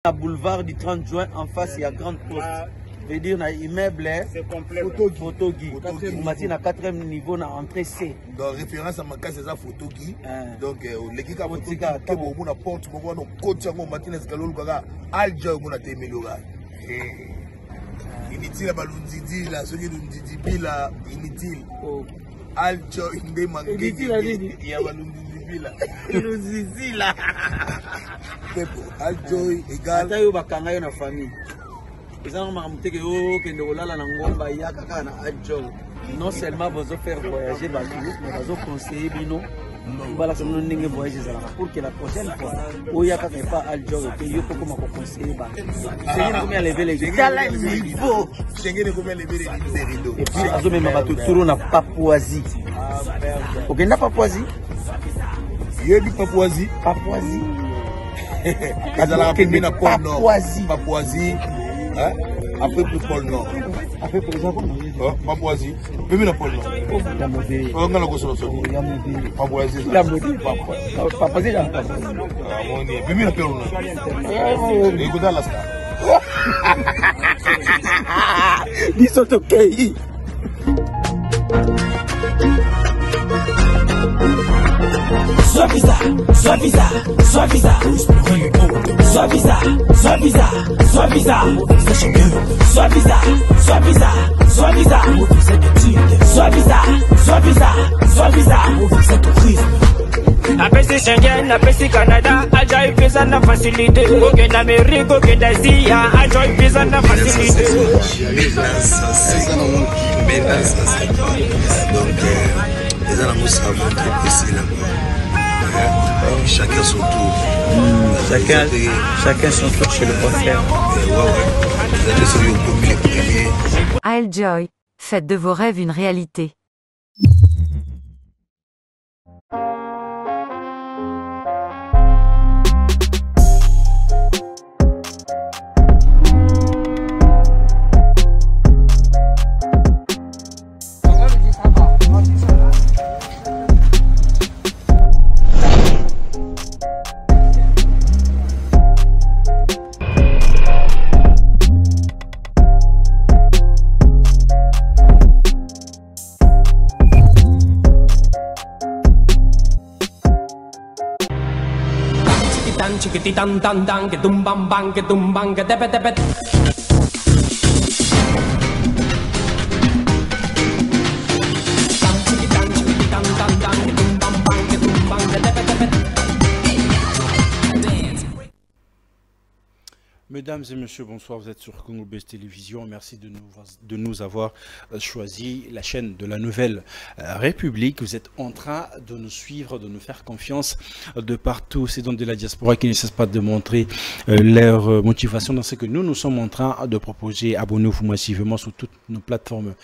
À boulevard du 30 juin, en face, il y a Grande Poste. Veut dire, na immeuble, Photogi. On m'a dit, na 4e niveau, na entrée C. Donc, référence à ma case, c'est ça, Photogi. Donc, l'équipe a Photogi, qui a une porte, qui a un coach, qui a un matin, qui a un alja, qui a un téméloga. Inutile, balundidi, la soki d'undidi, la inutile. Alja, inde mangue. Inutile, il y a balundidi, la. Inutile, la. Aljoy égal. Ata yo bakanga yo na famille. Ezana makamute ke yo kende kolala na ngomba ya kaka na Aljoy. Non seulement vous faire voyager bateau, mais vous conseiller bino. Voilà que nous n'avons voyagé pour que la prochaine fois, où il n'y a pas Aljoy, que yo comment conseiller bateau. C'est combien lever les niveau. C'est combien lever les rideaux. Et puis azo même bateau tour na Papouasie. OK, na Papouasie. Yo di Papouasie. Papouasie. Papouasie, après plus pôle Nord. Après pour exemple, Papouasie, même la pôle Nord. La modèle. On a la gosse la modèle. Papouasie. La modèle. Papouasie là. On est même la pôle Nord. Écoute la star. Dis ça OK. Sois visa, sois visa, sois visa, sois visa, sois visa, sois visa, sois visa, sois visa, sois visa, sois visa, sois visa, sois visa, Apesi Schengen, apesi Canada, Aljoy visa na facilité. Ok d'Amérique, ok d'Asie, Aljoy visa na facilité. Donc, les animaux savent très précis là. Chacun son tour. Chacun son tour chez le confrère. Aljoy, faites de vos rêves une réalité. Chiquiti tan tan tan, que tumban bang, que tumban, que tepe tepe. Mesdames et messieurs, bonsoir, vous êtes sur Congo Buzz Télévision. Merci de nous avoir choisi la chaîne de la Nouvelle République. Vous êtes en train de nous suivre, de nous faire confiance de partout. C'est donc de la diaspora qui ne cesse pas de montrer leur motivation dans ce que nous sommes en train de proposer. Abonnez-vous massivement sur toutes nos plateformes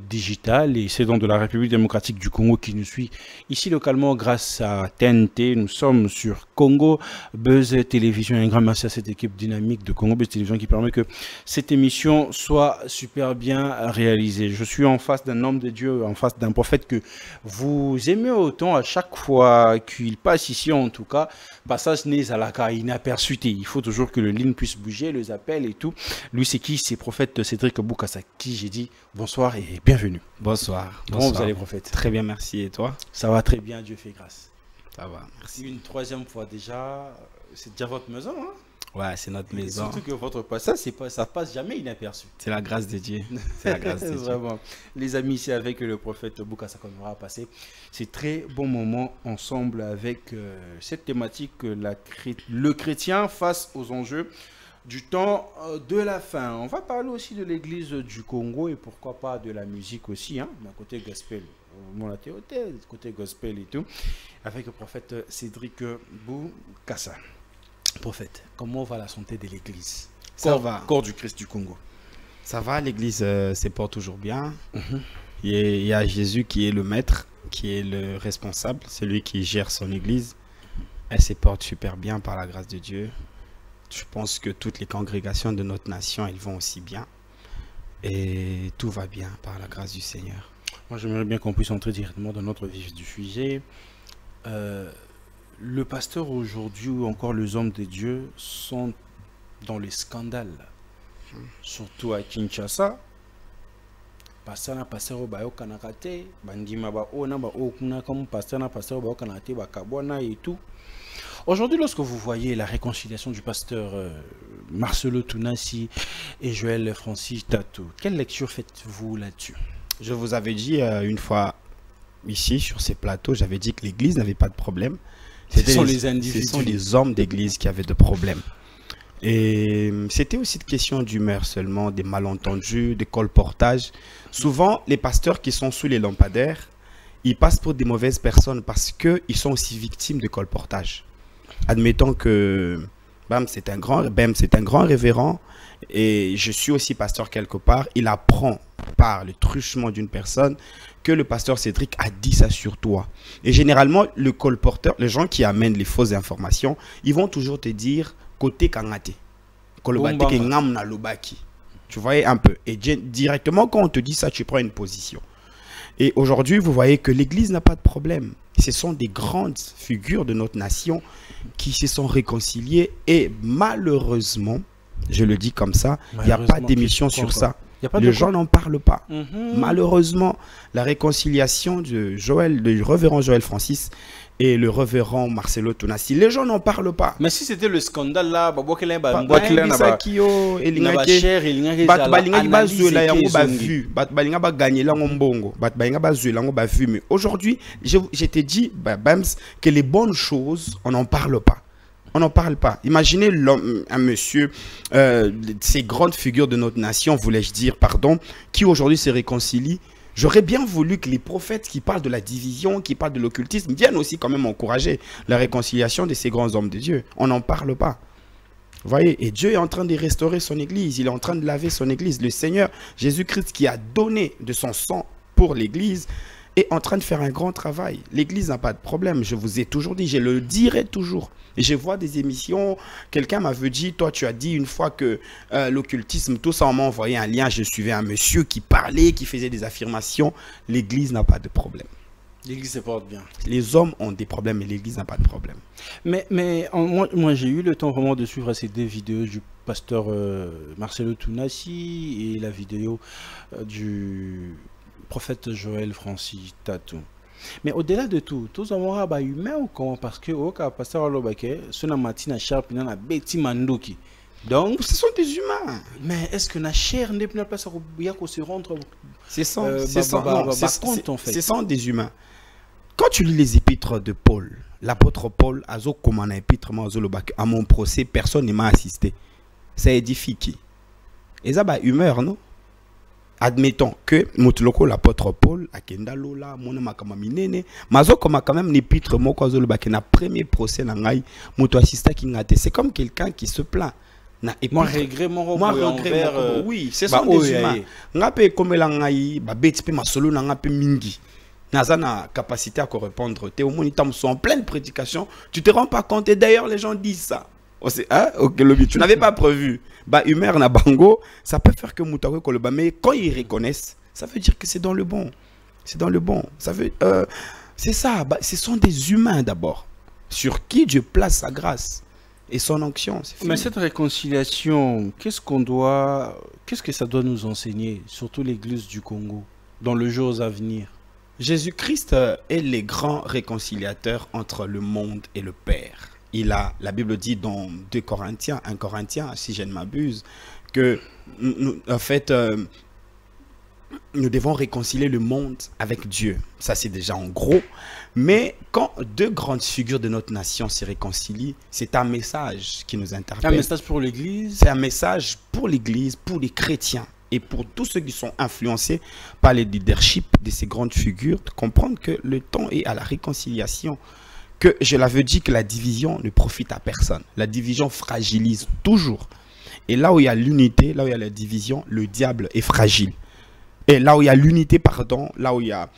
digitales. Et c'est donc de la République démocratique du Congo qui nous suit ici localement grâce à TNT. Nous sommes sur Congo Buzz Télévision. Un grand merci à cette équipe dynamique de Congo Buzz Télévision qui permet que cette émission soit super bien réalisée. Je suis en face d'un homme de Dieu, en face d'un prophète que vous aimez autant à chaque fois qu'il passe ici, en tout cas. Passage n'est à la cas inaperçuté. Il faut toujours que le ligne puisse bouger, les appels et tout. Lui, c'est qui? C'est prophète Cédric Boukassa, qui j'ai dit bonsoir et bienvenue. Bonsoir. Comment vous allez, prophète? Très bien, merci. Et toi? Ça va très bien, Dieu fait grâce. Ça va, merci. Une troisième fois déjà, c'est déjà votre maison, hein? Ouais, c'est notre maison. Et surtout que votre passage, ça passe jamais inaperçu. C'est la grâce de Dieu. C'est la grâce de Dieu. Vraiment. Les amis, ici avec le prophète Boukassa qu'on aura passé c'est très bon moment ensemble avec cette thématique, le chrétien face aux enjeux du temps de la fin. On va parler aussi de l'église du Congo et pourquoi pas de la musique aussi, hein, mais côté gospel. Mon côté gospel et tout, avec le prophète Cédric Boukassa. Prophète, comment va la santé de l'église? Ça va. Corps du Christ du Congo. Ça va, l'église se porte toujours bien. Il y a Jésus qui est le maître, qui est le responsable, celui qui gère son église. Elle se porte super bien par la grâce de Dieu. Je pense que toutes les congrégations de notre nation, elles vont aussi bien. Et tout va bien par la grâce du Seigneur. Moi, j'aimerais bien qu'on puisse entrer directement dans notre vif du sujet. Le pasteur aujourd'hui ou encore les hommes de Dieu sont dans les scandales, surtout à Kinshasa. Pasteur na pasteur bayo kanakate, bandima ba ona ba okuna comme pasteur na pasteur bayo kanate ba kabona et tout. Aujourd'hui, lorsque vous voyez la réconciliation du pasteur Marcelo Tounassi et Joël Francis Tatou, quelle lecture faites-vous là-dessus? Je vous avais dit une fois ici sur ces plateaux, j'avais dit que l'église n'avait pas de problème. Ce sont les individus. Ce sont les hommes d'église qui avaient de problèmes. Et c'était aussi une question d'humeur seulement, des malentendus, des colportages. Souvent, les pasteurs qui sont sous les lampadaires, ils passent pour des mauvaises personnes parce qu'ils sont aussi victimes de colportage. Admettons que Bam, c'est un grand révérend et je suis aussi pasteur quelque part. Il apprend par le truchement d'une personne que le pasteur Cédric a dit ça sur toi. Et généralement, le colporteur, les gens qui amènent les fausses informations, ils vont toujours te dire côté kangate. Tu voyais un peu. Et directement, quand on te dit ça, tu prends une position. Et aujourd'hui, vous voyez que l'église n'a pas de problème. Ce sont des grandes figures de notre nation qui se sont réconciliées. Et malheureusement, je le dis comme ça, il n'y a pas d'émission sur ça. Les gens n'en parlent pas. Malheureusement, la réconciliation de du révérend Joël Francis et le révérend Marcelo Tounassi, les gens n'en parlent pas. Mais si c'était le scandale là, mais aujourd'hui, je t'ai dit que les bonnes choses, on n'en parle pas. On n'en parle pas. Imaginez un monsieur, ces grandes figures de notre nation, voulais-je dire, pardon, qui aujourd'hui se réconcilient. J'aurais bien voulu que les prophètes qui parlent de la division, qui parlent de l'occultisme, viennent aussi quand même encourager la réconciliation de ces grands hommes de Dieu. On n'en parle pas. Vous voyez, et Dieu est en train de restaurer son église. Il est en train de laver son église. Le Seigneur Jésus-Christ qui a donné de son sang pour l'église est en train de faire un grand travail. L'église n'a pas de problème. Je vous ai toujours dit, je le dirai toujours. Et je vois des émissions, quelqu'un m'avait dit, toi tu as dit une fois que l'occultisme, tout ça, on m'a envoyé un lien, je suivais un monsieur qui parlait, qui faisait des affirmations. L'église n'a pas de problème. L'église se porte bien. Les hommes ont des problèmes, mais l'église n'a pas de problème. Mais moi j'ai eu le temps vraiment de suivre ces deux vidéos du pasteur Marcelo Tounassi et la vidéo du prophète Joël Francis Tatou. Mais au-delà de tout, tous avons un humain ou comment? Parce que au cas pasteur Alobake, ce na matina sharp na beti mandoki. Donc ce sont des humains. Mais est-ce que na chair n'est pas ça qu'on se rendre? Ce sont des humains. Quand tu lis les épîtres de Paul, l'apôtre Paul a zo comme un épître à mon procès, personne ne m'a assisté. Ça édifie qui? Et ça ba humeur, non? Admettons que Moutuloko, l'apôtre Paul, a Kendalola, Monamakama Minene, Mazo comme quand même l'épître Moko Zolobake, na premier procès nangai, Moutou assista Kingate. C'est comme quelqu'un qui se plaint. Moi regret mon oui, ce sont des humains. Ngape comme langai, ba beti ma solo nangape mingi. Nazana capacité à correspondre. T'es au moins en pleine prédication. Tu te rends pas compte et d'ailleurs les gens disent ça. Hein? Okay, tu n'avais pas prévu. Bah, humeur na bango, ça peut faire que Moutawe Koloba. Mais quand ils reconnaissent, ça veut dire que c'est dans le bon. C'est dans le bon. Ça veut, c'est ça. Bah, ce sont des humains d'abord, sur qui Dieu place sa grâce et son onction. Mais cette réconciliation, qu'est-ce que ça doit nous enseigner, surtout l'Église du Congo, dans les jours à venir? Jésus-Christ est le grand réconciliateur entre le monde et le Père. La Bible dit dans 1 Corinthiens, si je ne m'abuse, que en fait, nous devons réconcilier le monde avec Dieu. Ça, c'est déjà en gros. Mais quand deux grandes figures de notre nation se réconcilient, c'est un message qui nous interpelle. Un message pour l'Église? C'est un message pour l'Église, pour les chrétiens et pour tous ceux qui sont influencés par le leadership de ces grandes figures, de comprendre que le temps est à la réconciliation. Que je l'avais dit que la division ne profite à personne. La division fragilise toujours. Et là où il y a l'unité, là où il y a la division, le diable est fragile. Et là où il y a l'unité, pardon, là où il y a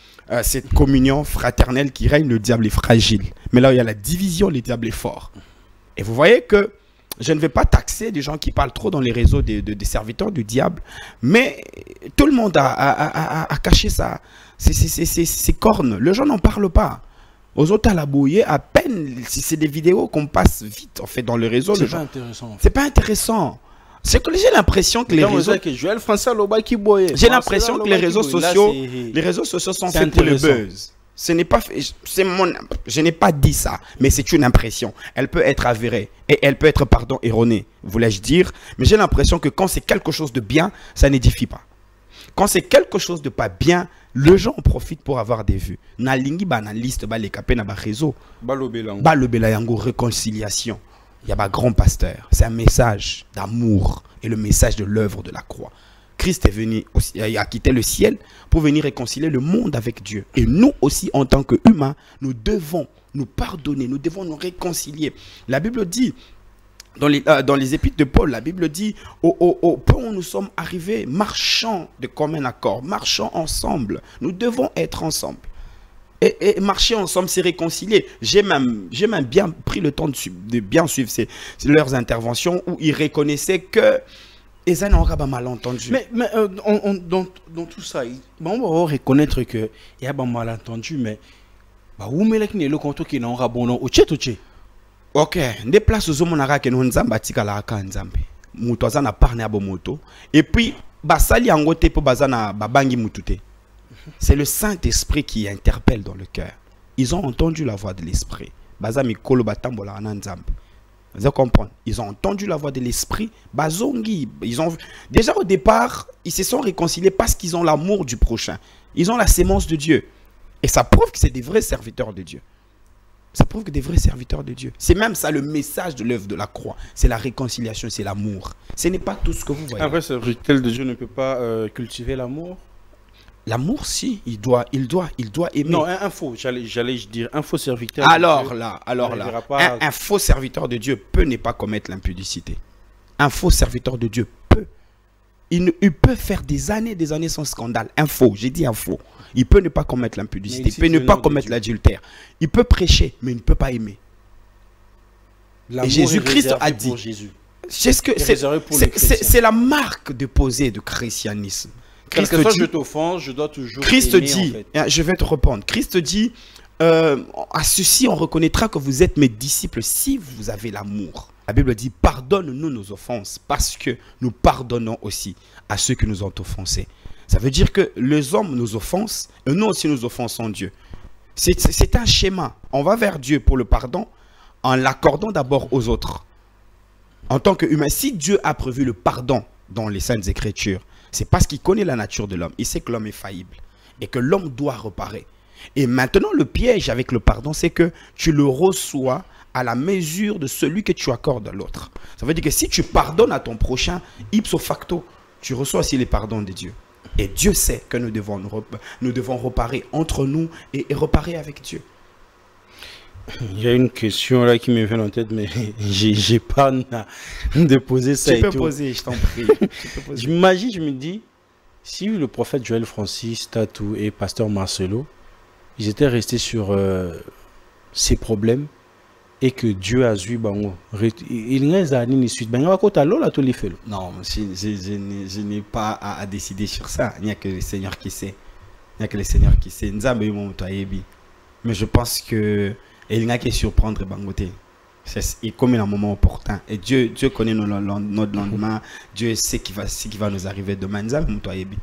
cette communion fraternelle qui règne, le diable est fragile. Mais là où il y a la division, le diable est fort. Et vous voyez que je ne vais pas taxer des gens qui parlent trop dans les réseaux des serviteurs du diable, mais tout le monde a caché ses cornes. Les gens n'en parlent pas. Aux autres à la bouillée, à peine, si c'est des vidéos qu'on passe vite, en fait, dans le réseau. C'est pas intéressant. En fait. C'est pas intéressant. C'est que j'ai l'impression que les réseaux... J'ai l'impression que les réseaux sociaux sont faits pour le buzz. Ce n'est pas... Je n'ai pas dit ça, mais c'est une impression. Elle peut être avérée et elle peut être, pardon, erronée, voulais-je dire. Mais j'ai l'impression que quand c'est quelque chose de bien, ça n'édifie pas. Quand c'est quelque chose de pas bien, les gens en profitent pour avoir des vues. Na lingi ba na liste ba les capé na ba réseau. Ba le belayango réconciliation. Il y a un grand pasteur. C'est un message d'amour et le message de l'œuvre de la croix. Christ est venu, a quitté le ciel pour venir réconcilier le monde avec Dieu. Et nous aussi, en tant qu'humains, nous devons nous pardonner, nous devons nous réconcilier. La Bible dit, dans les épîtres de Paul, la Bible dit, au point où nous sommes arrivés, marchant de commun accord, marchant ensemble. Nous devons être ensemble. Et marcher ensemble, c'est réconcilier. J'ai même bien pris le temps de bien suivre leurs interventions où ils reconnaissaient que ils n'ont pas malentendu. Mais dans tout ça, on va reconnaître qu'il y a un malentendu, mais ok, des places où on a que nous nzamba tikala ka nzambe. Muto azana parne abo moto et puis basali angote po bazana babangi mutute. C'est le Saint-Esprit qui interpelle dans le cœur. Ils ont entendu la voix de l'Esprit. Bazami kolo batambola na nzambe. Vous comprenez? Ils ont entendu la voix de l'Esprit. Bazongi, déjà au départ, ils se sont réconciliés parce qu'ils ont l'amour du prochain. Ils ont la sémence de Dieu. Et ça prouve que c'est des vrais serviteurs de Dieu. Ça prouve que des vrais serviteurs de Dieu. C'est même ça le message de l'œuvre de la croix. C'est la réconciliation, c'est l'amour. Ce n'est pas tout ce que vous voyez. Un vrai serviteur de Dieu ne peut pas cultiver l'amour. L'amour, si, il doit aimer. Non, un faux, j'allais dire, un faux serviteur alors de Dieu. Là, un faux serviteur de Dieu peut ne pas commettre l'impudicité. Un faux serviteur de Dieu peut. Il peut faire des années sans scandale. Un faux, j'ai dit un faux. Il peut ne pas commettre l'impudicité, il peut ne pas commettre l'adultère. Il peut prêcher, mais il ne peut pas aimer. Et Jésus-Christ a dit, c'est la marque de poser du christianisme. Christ dit, je t'offense, je dois toujours Christ aimer, dit, en fait. Je vais te répondre. Christ dit, à ceci on reconnaîtra que vous êtes mes disciples si vous avez l'amour. La Bible dit, pardonne-nous nos offenses parce que nous pardonnons aussi à ceux qui nous ont offensés. Ça veut dire que les hommes nous offensent et nous aussi nous offensons Dieu. C'est un schéma. On va vers Dieu pour le pardon en l'accordant d'abord aux autres. En tant qu'humain, si Dieu a prévu le pardon dans les Saintes Écritures, c'est parce qu'il connaît la nature de l'homme. Il sait que l'homme est faillible et que l'homme doit réparer. Et maintenant, le piège avec le pardon, c'est que tu le reçois à la mesure de celui que tu accordes à l'autre. Ça veut dire que si tu pardonnes à ton prochain, ipso facto, tu reçois aussi les pardons de Dieu. Et Dieu sait que nous devons réparer entre nous et réparer avec Dieu. Il y a une question là qui me vient en tête, mais j'ai pas de poser ça. Tu peux poser, je t'en prie. J'imagine, je me dis, si le prophète Joël Francis, Tatou et pasteur Marcelo, ils étaient restés sur ces problèmes et que Dieu a vu, non, je n'ai pas à décider sur ça. Il n'y a que le Seigneur qui sait. Il n'y a que le Seigneur qui sait. Mais je pense que il n'y a qu'à surprendre Bangote. Il commet un moment opportun. Et Dieu connaît notre lendemain. Dieu sait ce qui va nous arriver demain.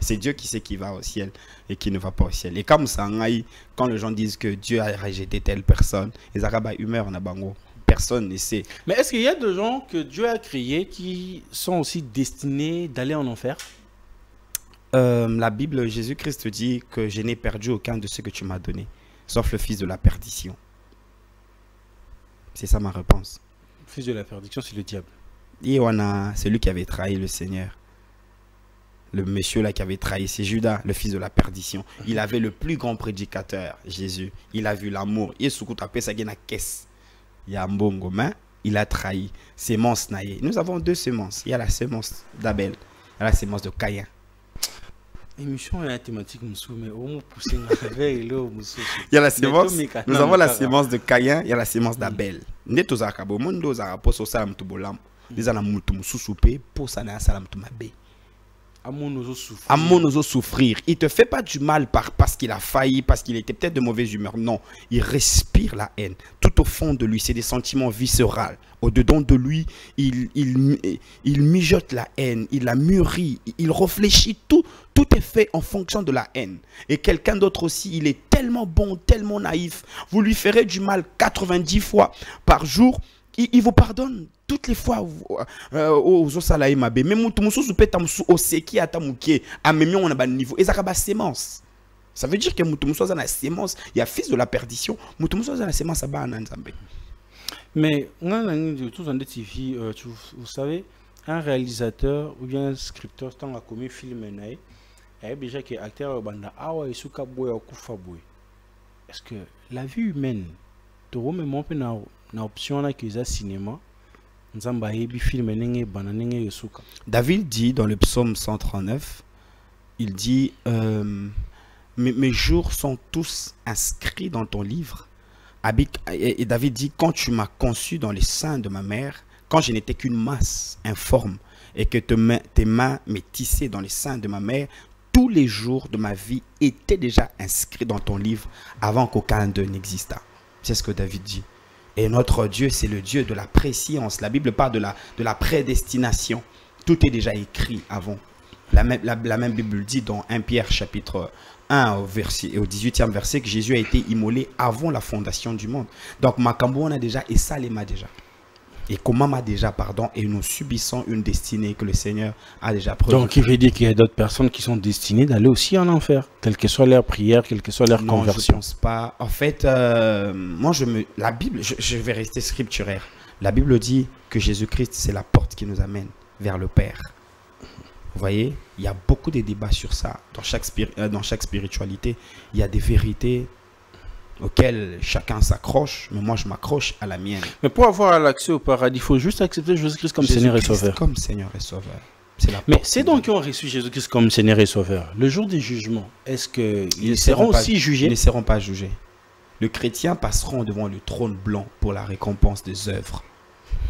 C'est Dieu qui sait qui va au ciel et qui ne va pas au ciel. Et comme ça, quand les gens disent que Dieu a rejeté telle personne, les Arabes humeur na bango. Personne ne sait. Mais est-ce qu'il y a des gens que Dieu a créés qui sont aussi destinés d'aller en enfer? La Bible, Jésus-Christ dit que je n'ai perdu aucun de ceux que tu m'as donné, sauf le fils de la perdition. C'est ça ma réponse. Le fils de la perdition, c'est le diable. Et on a celui qui avait trahi le Seigneur. Le monsieur là qui avait trahi, c'est Judas, le fils de la perdition. Il avait le plus grand prédicateur, Jésus. Il a vu l'amour. Il a ça na caisse. Il y a un bon gomin, il a trahi. Sémence naïe. Nous avons deux sémences. Il y a la sémence d'Abel, il y a la sémence de Caïn. Émission et la thématique, mais il y a la sémence. Nous avons la sémence de Caïn, il y a la sémence d'Abel. Nous Amon oso souffrir. Il te fait pas du mal parce qu'il a failli, parce qu'il était peut-être de mauvaise humeur. Non, il respire la haine. Tout au fond de lui, c'est des sentiments viscéraux. Au-dedans de lui, il mijote la haine, il la mûrit, il réfléchit. Tout est fait en fonction de la haine. Et quelqu'un d'autre aussi, il est tellement bon, tellement naïf. Vous lui ferez du mal 90 fois par jour. Il vous pardonne toutes les fois aux osalaï mabe. Mais mutumusou soupeta musu oseki atamuke amemion on a ban niveau. Et ça a sémence. Ça veut dire que mutumusou a la sémence. Il y a fils de la perdition. Mutumusou a la sémence à Bananzambe. Mais vous savez, un réalisateur ou bien un scripteur tant a commis film naï, il y a déjà que acteur banda awa isuka boy ou kufa boy. Est-ce que la vie humaine, tu remets mon peu na option là que ça cinéma, nzamba hebi film nenge bananenge yosuka. David dit dans le psaume 139, il dit mes jours sont tous inscrits dans ton livre. Et David dit, quand tu m'as conçu dans les seins de ma mère, quand je n'étais qu'une masse informe et que tes mains me tissaient dans les seins de ma mère, tous les jours de ma vie étaient déjà inscrits dans ton livre avant qu'aucun d'eux n'existât. C'est ce que David dit. Et notre Dieu, c'est le Dieu de la préscience. La Bible parle de la prédestination. Tout est déjà écrit avant. La même Bible dit dans 1 Pierre chapitre 1 au 18e verset que Jésus a été immolé avant la fondation du monde. Donc Makambo on a déjà et Salema déjà. Et Komama déjà, pardon, et nous subissons une destinée que le Seigneur a déjà prévue. Donc il veut dire qu'il y a d'autres personnes qui sont destinées d'aller aussi en enfer, quelle que soit leur prière, quelle que soit leur conversion. Je ne pense pas. En fait, moi la Bible, je vais rester scripturaire. La Bible dit que Jésus-Christ, c'est la porte qui nous amène vers le Père. Vous voyez, il y a beaucoup de débats sur ça. Dans chaque spiritualité, il y a des vérités auxquelles chacun s'accroche, mais moi je m'accroche à la mienne. Mais pour avoir l'accès au paradis, il faut juste accepter Jésus-Christ comme Seigneur et Sauveur. Comme Seigneur et Sauveur. Mais c'est donc qui ont reçu Jésus-Christ comme Seigneur et Sauveur. Le jour des jugements, est-ce qu'ils seront aussi jugés? Ils ne seront pas jugés. Les chrétiens passeront devant le trône blanc pour la récompense des œuvres.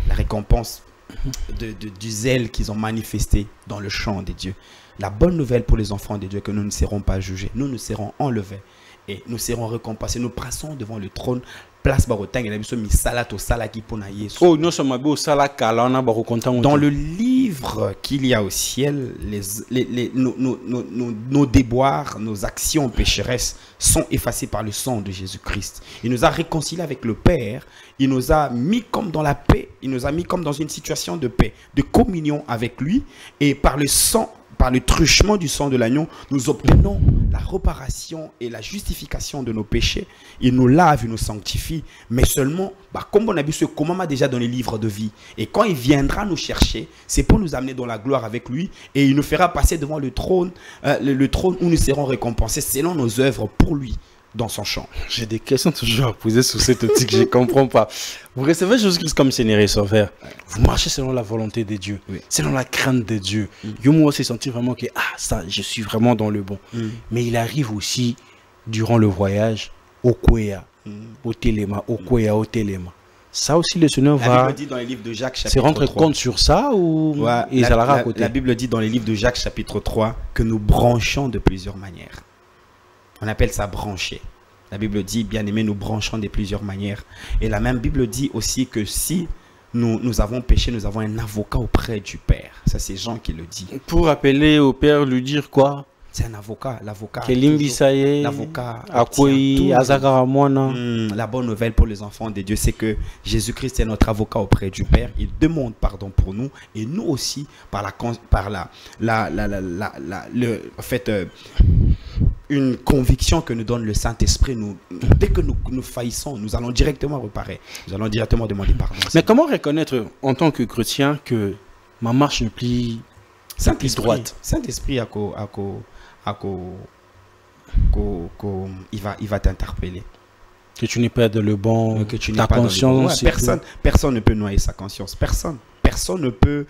La récompense du zèle qu'ils ont manifesté dans le champ des dieux. La bonne nouvelle pour les enfants de Dieu, que nous ne serons pas jugés. Nous nous serons enlevés. Et nous serons récompensés. Nous passons devant le trône. Dans le livre qu'il y a au ciel, nos déboires, nos actions pécheresses sont effacées par le sang de Jésus-Christ. Il nous a réconciliés avec le Père. Il nous a mis comme dans la paix. Il nous a mis comme dans une situation de paix, de communion avec lui. Et par le sang, par le truchement du sang de l'agneau, nous obtenons la réparation et la justification de nos péchés. Il nous lave, il nous sanctifie, mais seulement, comme on a vu ce commandement déjà dans les livres de vie. Et quand il viendra nous chercher, c'est pour nous amener dans la gloire avec lui. Et il nous fera passer devant le trône où nous serons récompensés selon nos œuvres pour lui. Dans son champ. J'ai des questions toujours à poser sur cette optique, je ne comprends pas. Vous recevez Jésus-Christ comme Seigneur et Sauveur. Vous marchez selon la volonté de Dieu, selon la crainte de Dieu. Moi, c'est sentir vraiment que ça, je suis vraiment dans le bon. Mais il arrive aussi, durant le voyage, au Kwea, au Téléma, au Kwea, au Téléma. Ça aussi, le Seigneur va... La Bible dit dans les livres de Jacques chapitre 3. C'est rendre compte sur ça ou... La Bible dit dans les livres de Jacques chapitre 3 que nous branchons de plusieurs manières. On appelle ça brancher. La Bible dit, bien aimé, nous branchons de plusieurs manières. Et la même Bible dit aussi que si nous avons péché, nous avons un avocat auprès du Père. Ça, c'est Jean qui le dit. Pour appeler au Père, lui dire quoi? C'est un avocat. L'avocat. L'avocat. La bonne nouvelle pour les enfants de Dieu, c'est que Jésus-Christ est notre avocat auprès du Père. Il demande pardon pour nous. Et nous aussi, une conviction que nous donne le Saint-Esprit, dès que nous faillissons, nous allons directement réparer. Nous allons directement demander pardon. Mais comment reconnaître en tant que chrétien que ma marche n'est plus droite? Saint-Esprit il va t'interpeller. Que tu n'es pas dans le bon, que tu n'es pas conscience. Personne ne peut noyer sa conscience. Personne ne peut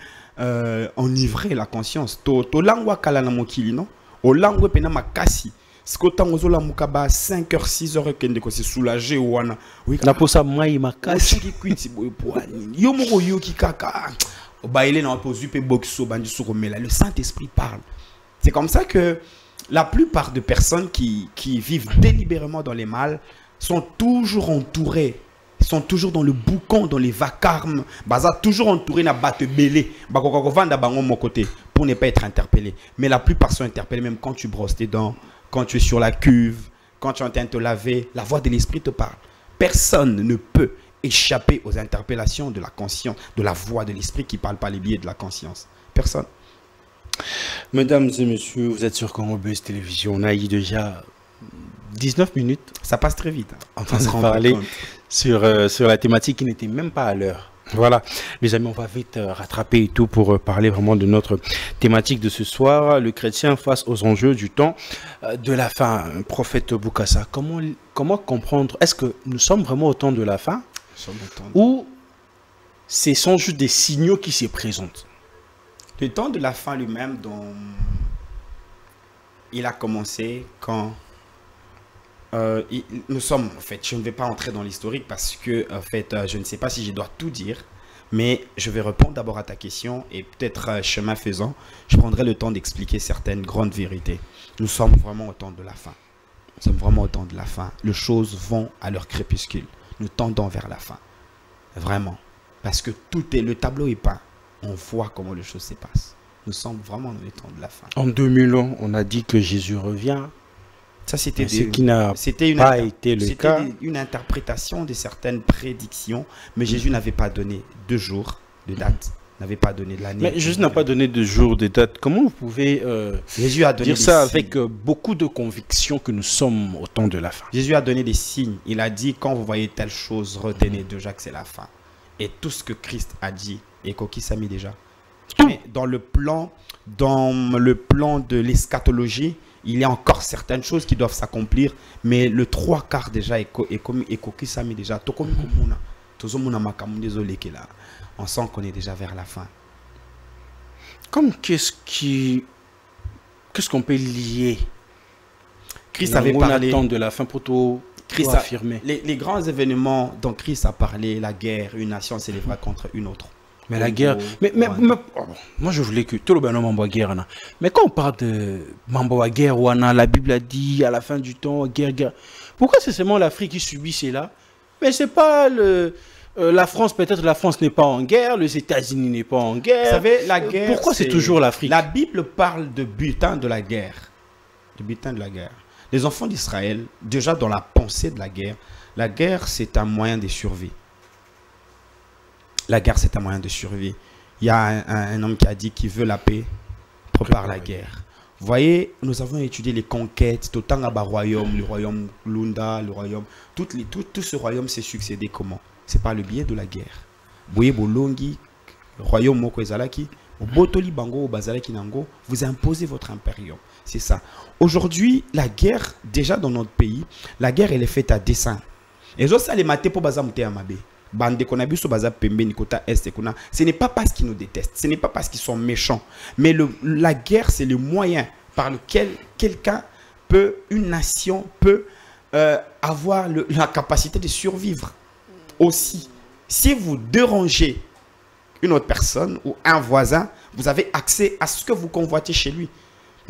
enivrer la conscience. To langwa kala na mokili non. O langwe pena makasi. Skota ngozola mukaba 5h 6h kende ko se soulager wana. Oui, na posa mai makasi. Yo moko yo kikaka. Le Saint-Esprit parle. C'est comme ça que la plupart de personnes qui vivent délibérément dans les mal sont toujours entourées, sont toujours dans le boucan, dans les vacarmes, toujours entourés na batte belé, pour ne pas être interpellés. Mais la plupart sont interpellés même quand tu brosses tes dents, quand tu es sur la cuve, quand tu es en train de te laver, la voix de l'esprit te parle. Personne ne peut échapper aux interpellations de la conscience, de la voix de l'esprit qui parle par les biais de la conscience. Personne. Mesdames et messieurs, vous êtes sur Congo Buzz Télévision. On a eu déjà 19 minutes. Ça passe très vite. En train de parler sur la thématique qui n'était même pas à l'heure. Voilà, les amis, on va vite rattraper et tout pour parler vraiment de notre thématique de ce soir. Le chrétien face aux enjeux du temps de la fin. Prophète Bokassa, comment comprendre? Est-ce que nous sommes vraiment au temps de la fin? Ou ce sont juste des signaux qui se présentent? Le temps de la fin lui-même, il a commencé quand nous sommes, en fait, je ne vais pas entrer dans l'historique parce que, en fait, je ne sais pas si je dois tout dire, mais je vais répondre d'abord à ta question et peut-être, chemin faisant, je prendrai le temps d'expliquer certaines grandes vérités. Nous sommes vraiment au temps de la fin. Nous sommes vraiment au temps de la fin. Les choses vont à leur crépuscule. Nous tendons vers la fin. Vraiment. Parce que le tableau est peint. On voit comment les choses se passent. Nous sommes vraiment dans le temps de la fin. En 2000 ans, on a dit que Jésus revient. Ça, c'était ce qui n'a pas été le cas. C'était une interprétation de certaines prédictions, mais Jésus n'avait pas donné de jour, de date, n'avait pas donné de l'année. Mais Jésus n'a pas donné de jour, de date. Comment vous pouvez Jésus a donné dire ça avec beaucoup de conviction que nous sommes au temps de la fin? Jésus a donné des signes. Il a dit, quand vous voyez telle chose, retenez déjà que c'est la fin. Et tout ce que Christ a dit, et Koki s'est mis déjà. Mais dans le plan de l'eschatologie, il y a encore certaines choses qui doivent s'accomplir, mais le 3/4 déjà est Koki s'est mis déjà. On sent qu'on est déjà vers la fin. Comme qu'est-ce qu'on peut lier Christ avait parlé de la fin pour tout affirmer. Les grands événements dont Christ a parlé, la guerre, une nation s'élèvera contre une autre. Mais la guerre, moi je voulais que tout le monde m'envoie guerre. Mais quand on parle de m'envoie guerre, la Bible a dit à la fin du temps, guerre. Pourquoi c'est seulement l'Afrique qui subit cela? Mais c'est pas la France, peut-être la France n'est pas en guerre, les États-Unis n'est pas en guerre. Vous savez, la guerre. Pourquoi c'est toujours l'Afrique? La Bible parle de butin de la guerre. De butin de la guerre. Les enfants d'Israël, déjà dans la pensée de la guerre c'est un moyen de survie. La guerre, c'est un moyen de survie. Il y a un homme qui a dit qu'il veut la paix, prépare la guerre. Vous voyez, nous avons étudié les conquêtes, tout le royaume Lunda, le royaume, tout ce royaume s'est succédé comment? C'est par le biais de la guerre. Boye Bolongi, le royaume Moko Ezalaki, Botoli Bango, Bazalaki Nango, vous imposez votre impérium. C'est ça. Aujourd'hui, la guerre, déjà dans notre pays, la guerre, elle est faite à dessein. Et ça, les matés pour Bazamute Amabe. Ce n'est pas parce qu'ils nous détestent, ce n'est pas parce qu'ils sont méchants, mais la guerre, c'est le moyen par lequel une nation peut avoir la capacité de survivre. Aussi, si vous dérangez une autre personne ou un voisin, vous avez accès à ce que vous convoitez chez lui.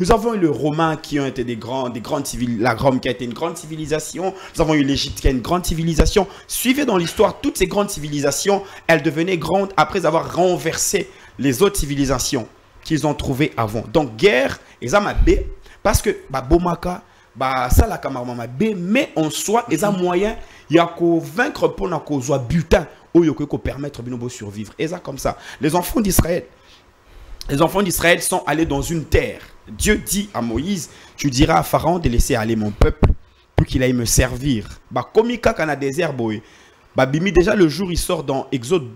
Nous avons eu les Romains qui ont été la Rome qui a été une grande civilisation. Nous avons eu l'Égypte qui a une grande civilisation. Suivez dans l'histoire, toutes ces grandes civilisations, elles devenaient grandes après avoir renversé les autres civilisations qu'ils ont trouvées avant. Donc, guerre, ils ont parce que, Bomaka, Salaka, mais en soi, ils ont moyen, il y a qu'au vaincre pour nous butin, ou il y a permettre de survivre. Et ça, comme ça. Les enfants d'Israël sont allés dans une terre. Dieu dit à Moïse, tu diras à Pharaon de laisser aller mon peuple pour qu'il aille me servir. Comme il y a un désert, déjà le jour il sort dans Exode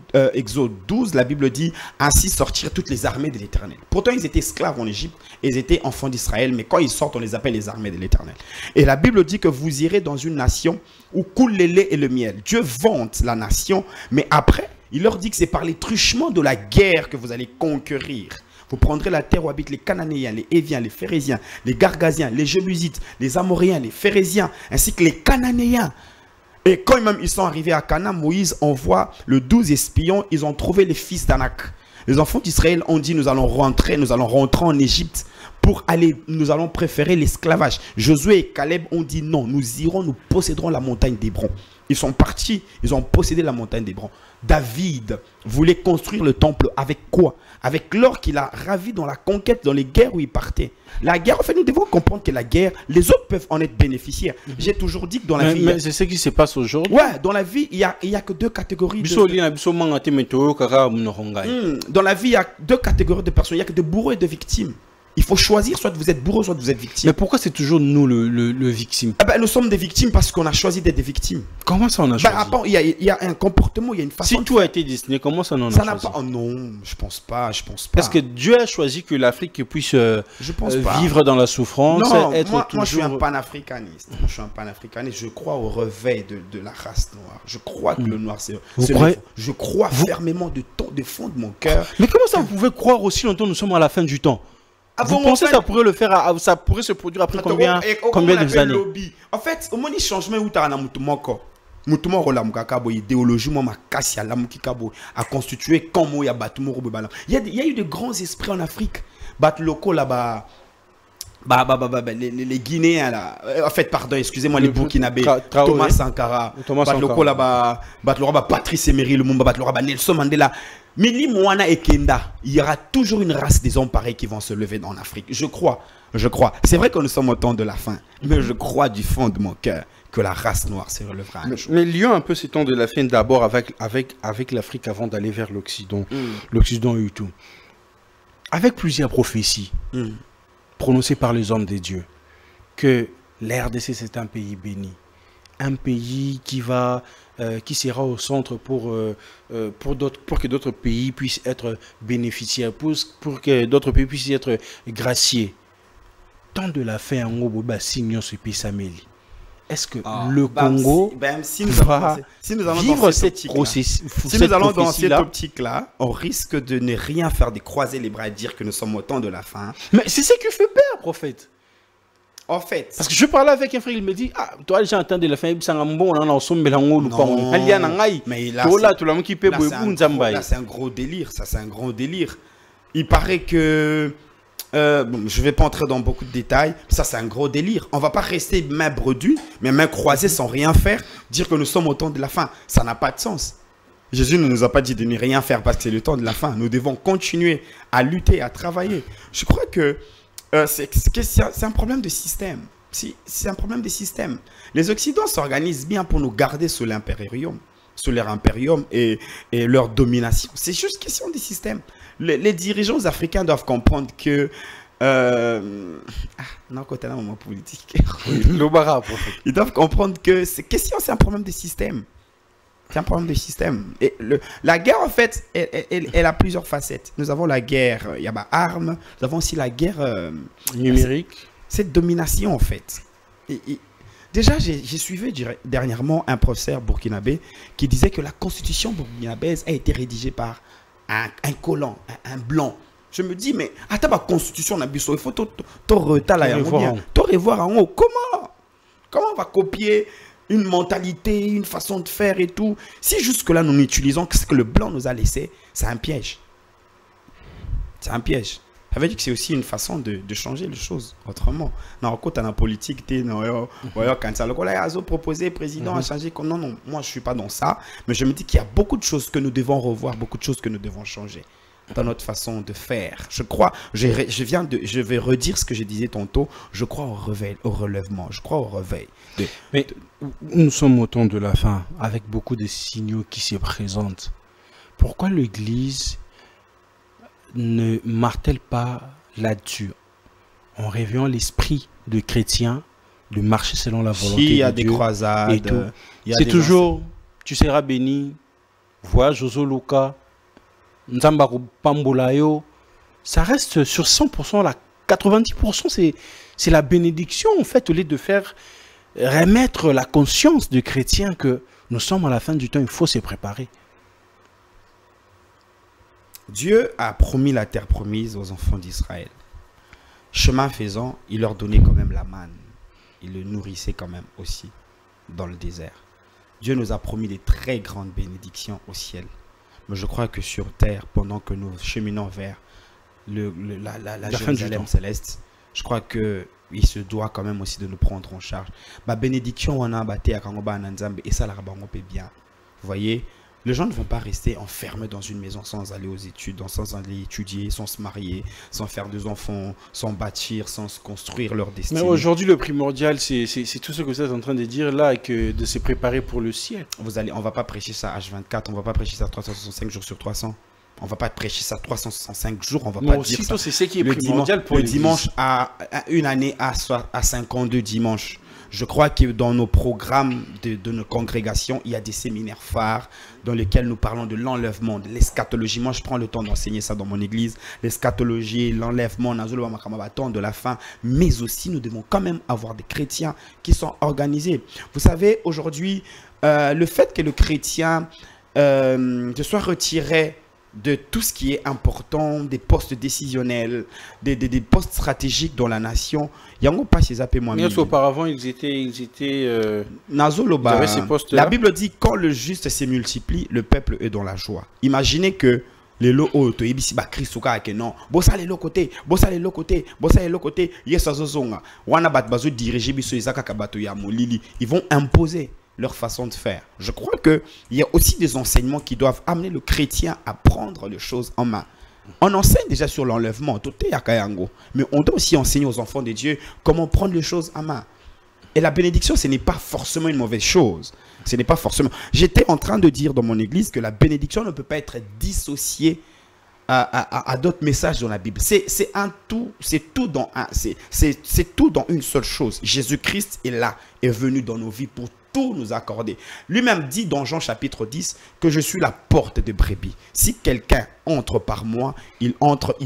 12, la Bible dit, ainsi sortirent toutes les armées de l'Éternel. Pourtant ils étaient esclaves en Égypte, ils étaient enfants d'Israël, mais quand ils sortent on les appelle les armées de l'Éternel. Et la Bible dit que vous irez dans une nation où coule le lait et le miel. Dieu vante la nation, mais après il leur dit que c'est par les truchements de la guerre que vous allez conquérir. Vous prendrez la terre où habitent les Cananéens, les Héviens, les Phérésiens, les Gargasiens, les Jébusites, les Amoréens, les Phérésiens, ainsi que les Cananéens. Et quand même ils sont arrivés à Canaan, Moïse envoie le 12 espions, ils ont trouvé les fils d'Anak. Les enfants d'Israël ont dit nous allons rentrer en Égypte pour aller, nous allons préférer l'esclavage. Josué et Caleb ont dit non, nous posséderons la montagne d'Hébron. Ils sont partis, ils ont possédé la montagne d'Hébron. David voulait construire le temple avec quoi? Avec l'or qu'il a ravi dans la conquête, dans les guerres où il partait. La guerre, en fait, nous devons comprendre que la guerre, les autres peuvent en être bénéficiaires. J'ai toujours dit que dans la vie... Mais c'est ce qui se passe aujourd'hui. Ouais, dans la vie, il y a que deux catégories de... Dans la vie, il y a deux catégories de personnes. Il n'y a que de bourreaux et de victimes. Il faut choisir, soit vous êtes bourreau, soit vous êtes victime. Mais pourquoi c'est toujours nous le victime? Nous sommes des victimes parce qu'on a choisi d'être des victimes. Comment ça on a choisi? Il y a un comportement, il y a une façon. Si tout a été destiné, comment ça on a choisi? Oh non, je pense pas. Est-ce que Dieu a choisi que l'Afrique puisse vivre dans la souffrance? Non, moi je suis un panafricaniste. Je crois au réveil de la race noire. Je crois que le noir c'est... Je crois fermement de fond de mon cœur. Mais comment ça vous pouvez croire aussi longtemps nous sommes à la fin du temps? Vous pensez que ça pourrait ça pourrait se produire après combien de années? En fait, au moins il changement où tu as un mutumo rola mukaka bo idéologie moi ma kasi à l'amukikabo a constitué comme il y a batumo robe. Il y a eu de grands esprits en Afrique. Bat locaux là-bas. Les Guinéens là, en fait pardon, excusez-moi, les Burkinabés, Thomas Sankara, Batloko là-bas, Patrice Emery Lumumba, Batloko Nelson Mandela, Mili Moana et Kenda, il y aura toujours une race des hommes pareils qui vont se lever en Afrique. Je crois. C'est vrai que nous sommes au temps de la fin, mais je crois du fond de mon cœur que la race noire se relèvera un jour. Mais lions un peu ces temps de la fin d'abord avec l'Afrique avant d'aller vers l'Occident, l'Occident et tout. Avec plusieurs prophéties. Prononcé par les hommes de Dieu, que l'RDC c'est un pays béni, un pays qui sera au centre pour que d'autres pays puissent être bénéficiaires, pour que d'autres pays puissent être graciés. Tant de la fin en Oboba signons ce pays Saméli. Est-ce que le Congo si nous allons vivre cette optique-là, on risque de ne rien faire, de croiser les bras et dire que nous sommes au temps de la fin. Mais c'est ce qui fait peur, prophète. En fait, parce que je parlais avec un frère, il me dit toi déjà en temps de la fin, c'est un gros délire. Ça c'est un gros délire. Il paraît que je ne vais pas entrer dans beaucoup de détails. Ça, c'est un gros délire. On ne va pas rester main bredue, mais main croisée sans rien faire, dire que nous sommes au temps de la fin. Ça n'a pas de sens. Jésus ne nous a pas dit de ne rien faire parce que c'est le temps de la fin. Nous devons continuer à lutter, à travailler. Je crois que c'est un problème de système. C'est un problème de système. Les Occidentaux s'organisent bien pour nous garder sous l'impérium, sous leur impérium et leur domination. C'est juste question de système. Les dirigeants africains doivent comprendre que ils doivent comprendre que c'est un problème de système. C'est un problème de système. Et la guerre, en fait, elle a plusieurs facettes. Nous avons la guerre, il y a armes. Nous avons aussi la guerre numérique. Cette domination, en fait. Déjà, j'ai suivi dernièrement un professeur burkinabé qui disait que la constitution burkinabèse a été rédigée par un colon, un blanc. Je me dis, mais attends, la constitution, il faut revoir en haut. Comment on va copier une mentalité, une façon de faire et tout? Si jusque-là, nous n'utilisons que ce que le blanc nous a laissé, c'est un piège. C'est un piège. Ça veut dire que c'est aussi une façon de changer les choses autrement. Non, quand on a politique, quand ça a proposé président a changé. Non, moi je suis pas dans ça. Mais je me dis qu'il y a beaucoup de choses que nous devons revoir, beaucoup de choses que nous devons changer dans notre façon de faire. Je crois, je vais redire ce que je disais tantôt. Je crois au relèvement. Je crois au réveil. Mais nous sommes au temps de la fin, avec beaucoup de signaux qui se présentent. Pourquoi l'Église ne martèle pas là-dessus en réveillant l'esprit de chrétien de marcher selon la volonté de Dieu? Il y a des croisades. C'est toujours, tu seras béni, voyage Jozo Luka, Nzambako Pambolayo. Ça reste sur 100%, là, 90%, c'est la bénédiction, en fait, au lieu de faire remettre la conscience de chrétien que nous sommes à la fin du temps, il faut se préparer. Dieu a promis la terre promise aux enfants d'Israël. Chemin faisant, il leur donnait quand même la manne. Il le nourrissait quand même aussi dans le désert. Dieu nous a promis des très grandes bénédictions au ciel. Mais je crois que sur terre, pendant que nous cheminons vers la Jérusalem céleste, je crois que il se doit quand même aussi de nous prendre en charge. Bah, bénédiction, on a battu à Kangoba Nanzambe et ça, la bien. Vous voyez, les gens ne vont pas rester enfermés dans une maison sans aller aux études, sans aller étudier, sans se marier, sans faire des enfants, sans bâtir, sans se construire leur destin. Mais aujourd'hui, le primordial, c'est tout ce que vous êtes en train de dire là, et que de se préparer pour le ciel. On ne va pas prêcher ça H24, on ne va pas prêcher ça 365 jours sur 300. On ne va pas prêcher ça 365 jours, on va pas dire ça. C'est ce qui est primordial pour le dimanche à une année à 52 dimanches. Je crois que dans nos programmes de nos congrégations, il y a des séminaires phares dans lesquels nous parlons de l'enlèvement, de l'eschatologie. Moi, je prends le temps d'enseigner ça dans mon église. L'eschatologie, l'enlèvement, de la fin. Mais aussi, nous devons quand même avoir des chrétiens qui sont organisés. Vous savez, aujourd'hui, le fait que le chrétien se soit retiré de tout ce qui est important, des postes décisionnels, des postes stratégiques dans la nation. Il n'y a pas ces appels moi. Mais auparavant, ils avaient ces postes-là. La Bible dit quand le juste se multiplie, le peuple est dans la joie. Imaginez que les lots auto ibisi ba Christ que non bossa les côté yes azozonga wana bat bazo diriger biso ezaka kabato ya molili, ils vont imposer leur façon de faire. Je crois qu'il y a aussi des enseignements qui doivent amener le chrétien à prendre les choses en main. On enseigne déjà sur l'enlèvement, mais on doit aussi enseigner aux enfants de Dieu comment prendre les choses en main. Et la bénédiction, ce n'est pas forcément une mauvaise chose. Ce n'est pas forcément... J'étais en train de dire dans mon église que la bénédiction ne peut pas être dissociée à d'autres messages dans la Bible. C'est tout dans une seule chose. Jésus-Christ est là, est venu dans nos vies pour tout nous accorder. Lui-même dit dans Jean chapitre 10 que je suis la porte de brebis. Si quelqu'un entre par moi, il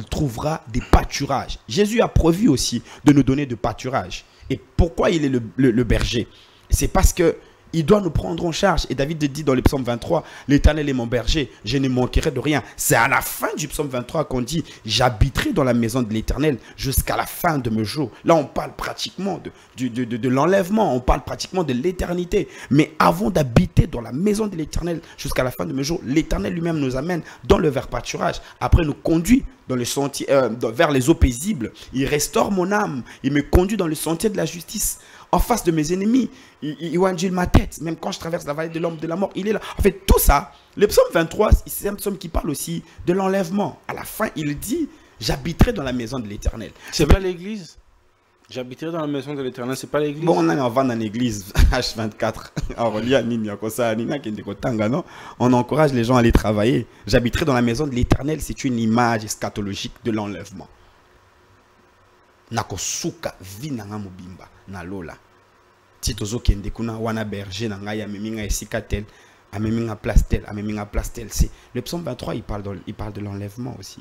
trouvera des pâturages. Jésus a prévu aussi de nous donner de pâturages. Et pourquoi il est le berger? C'est parce que il doit nous prendre en charge. Et David dit dans le psaume 23, l'Éternel est mon berger, je ne manquerai de rien. C'est à la fin du psaume 23 qu'on dit, j'habiterai dans la maison de l'Éternel jusqu'à la fin de mes jours. Là, on parle pratiquement de l'enlèvement, on parle pratiquement de l'éternité. Mais avant d'habiter dans la maison de l'Éternel jusqu'à la fin de mes jours, l'Éternel lui-même nous amène dans le vert pâturage. Après, nous conduit dans le sentier, vers les eaux paisibles. Il restaure mon âme. Il me conduit dans le sentier de la justice. En face de mes ennemis, il ondule ma tête. Même quand je traverse la vallée de l'ombre de la mort, il est là. En fait, tout ça, le psaume 23, c'est un psaume qui parle aussi de l'enlèvement. À la fin, il dit, j'habiterai dans la maison de l'Éternel. C'est pas l'église? J'habiterai dans la maison de l'Éternel, c'est pas l'église? Bon, on est en vente dans l'église H24. On encourage les gens à aller travailler. J'habiterai dans la maison de l'Éternel, c'est une image eschatologique de l'enlèvement. Nakosuka vinanga mobimba na lola titozo kende kuna wana berger na ngai ameminga esikatel ameminga plastel c'est le psaume 23, il parle de l'enlèvement aussi.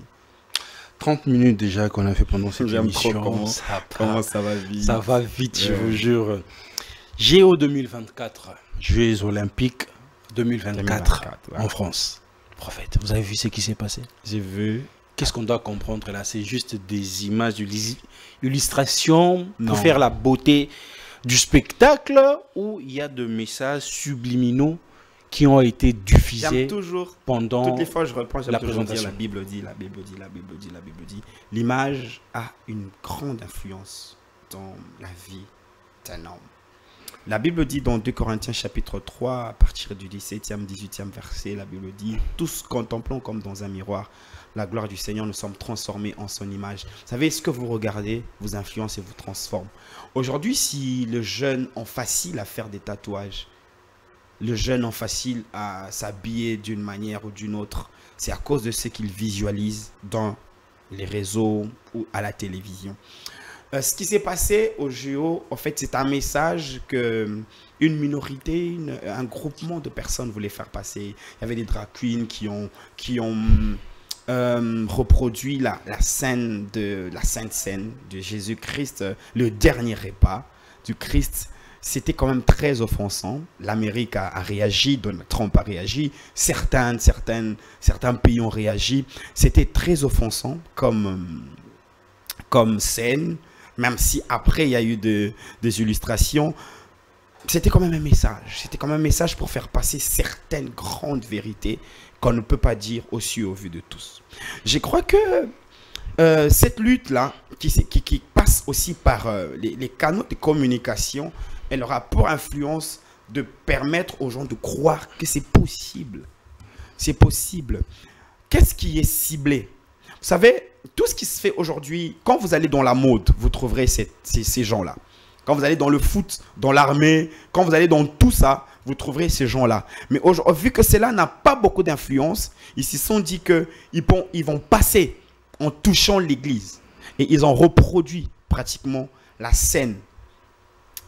30 minutes déjà qu'on a fait pendant cette émission. Comment ça va vite. Ça va vite, je vous jure. JO 2024, Jeux Olympiques 2024 en France. Prophète, vous avez vu ce qui s'est passé? J'ai vu. Qu'est-ce qu'on doit comprendre là? C'est juste des images, illustrations pour faire la beauté du spectacle, ou il y a de messages subliminaux qui ont été diffusés pendant toutes les fois je reprends la présentation. La Bible dit. L'image a une grande influence dans la vie d'un homme. La Bible dit dans 2 Corinthiens chapitre 3, à partir du 17e, 18e verset, la Bible dit, tous contemplons comme dans un miroir la gloire du Seigneur, nous sommes transformés en son image. Vous savez, ce que vous regardez vous influence et vous transforme. Aujourd'hui, si les jeunes ont facile à faire des tatouages, les jeunes ont facile à s'habiller d'une manière ou d'une autre, c'est à cause de ce qu'ils visualisent dans les réseaux ou à la télévision. Ce qui s'est passé au JO, en fait, c'est un message que une minorité, un groupement de personnes voulait faire passer. Il y avait des drag queens qui ont reproduit la Sainte Scène de Jésus-Christ, le dernier repas du Christ. C'était quand même très offensant. L'Amérique a réagi, Donald Trump a réagi, certains pays ont réagi. C'était très offensant comme scène, même si après il y a eu des illustrations. c'était quand même un message. C'était quand même un message pour faire passer certaines grandes vérités qu'on ne peut pas dire aussi au vu de tous. Je crois que cette lutte-là, qui passe aussi par les canaux de communication, elle aura pour influence de permettre aux gens de croire que c'est possible. C'est possible. Qu'est-ce qui est ciblé? Vous savez, tout ce qui se fait aujourd'hui, quand vous allez dans la mode, vous trouverez ces gens-là. Quand vous allez dans le foot, dans l'armée, quand vous allez dans tout ça, vous trouverez ces gens-là. Mais vu que cela n'a pas beaucoup d'influence, ils se sont dit qu'ils vont passer en touchant l'église. Et ils ont reproduit pratiquement la scène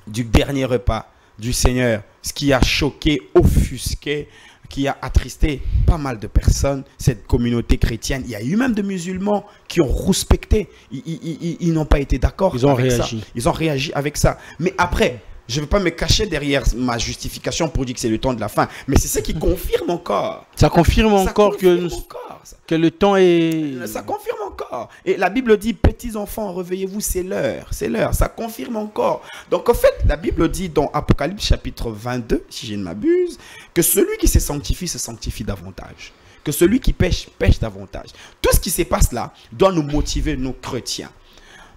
du dernier repas du Seigneur, ce qui a choqué, offusqué, qui a attristé pas mal de personnes, cette communauté chrétienne. Il y a eu même des musulmans qui ont rouspecté. Ils n'ont pas été d'accord avec ça. Ils ont réagi avec ça. Mais après, je ne veux pas me cacher derrière ma justification pour dire que c'est le temps de la fin. Mais c'est ce qui confirme encore. Ça confirme encore que le temps est... Ça confirme encore. Et la Bible dit, petits enfants, réveillez-vous, c'est l'heure. C'est l'heure. Ça confirme encore. Donc en fait, la Bible dit dans Apocalypse chapitre 22, si je ne m'abuse, que celui qui se sanctifie davantage. Que celui qui pêche, pêche davantage. Tout ce qui se passe là doit nous motiver, nous chrétiens.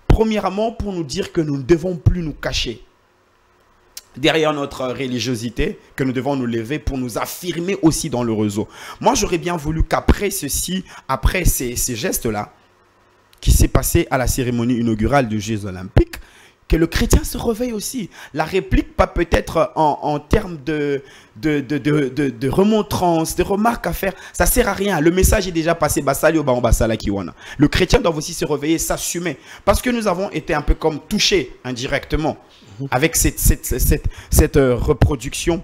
Premièrement, pour nous dire que nous ne devons plus nous cacher derrière notre religiosité, que nous devons nous lever pour nous affirmer aussi dans le réseau. Moi, j'aurais bien voulu qu'après ceci, après ces gestes-là, qui s'est passé à la cérémonie inaugurale des Jeux Olympiques, que le chrétien se réveille aussi. La réplique, pas peut-être en termes de remontrance, de remarques à faire, ça sert à rien. Le message est déjà passé. Le chrétien doit aussi se réveiller, s'assumer. Parce que nous avons été un peu comme touchés indirectement avec cette reproduction